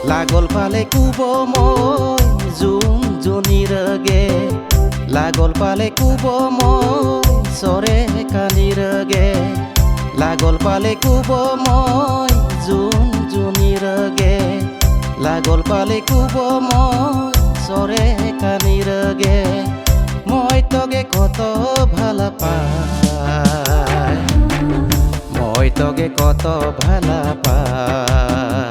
লাগল পালে কুব মই জোন জনিৰ গে লাগল পালে কুব মই চৰে কানিৰ গে লাগল পালে কুব মই জোন জনিৰ গে লাগল পালে কুব মই চৰে কানিৰ গে মই তগে কত ভাল পাই মই তগে কত ভাল পাই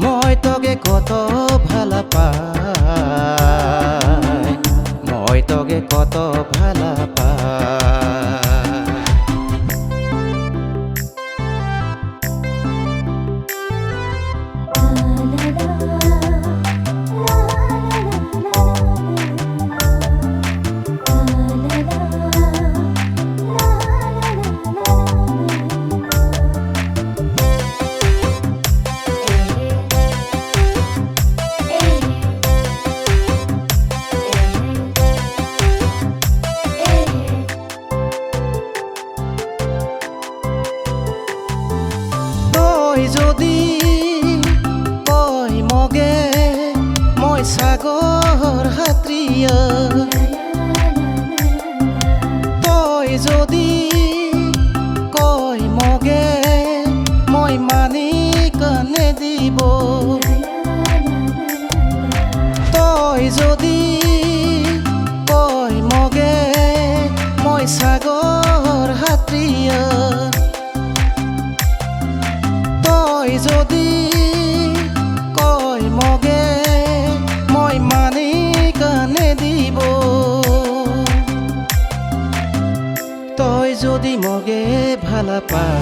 মই তগে কত ভাল পাই মই তগে কত ভাল পাই যদি কই মগে মই সাগৰ হাত্ৰিয়া তই যদি কই মগে মই মানিক নেদিব তই যদি কই মগে মই সাগৰ হাত্ৰিয়া তই যদি কই মগে মই মানিক নেদিব তই যদি মগে ভাল পাই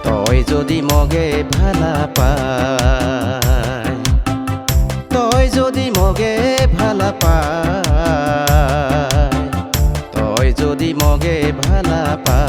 তই যদি মগে ভাল পাই তই যদি মগে ভাল পাই তই যদি মগে ভাল পাই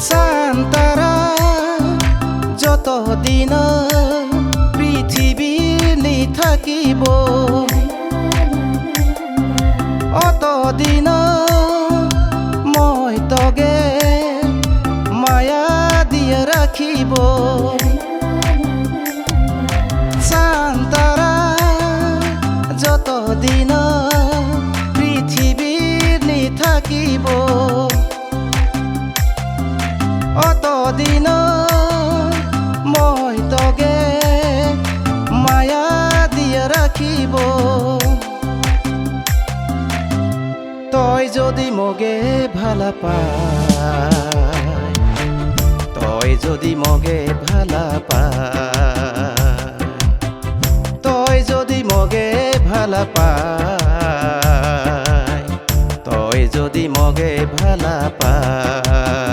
চান্তাৰা যত দিন পৃথিৱীৰ নি থাকিব অত দিন মই তগে মায়া দিয়ে ৰাখিব চান্তাৰা যত দিন পৃথিৱীৰ নি থাকিব অত দিন মই তগে মায়া দিয়ে ৰাখিব তই যদি মগে ভাল পাই তই যদি মগে ভাল পাই তই যদি মগে ভাল পাই তই যদি মগে ভাল পাই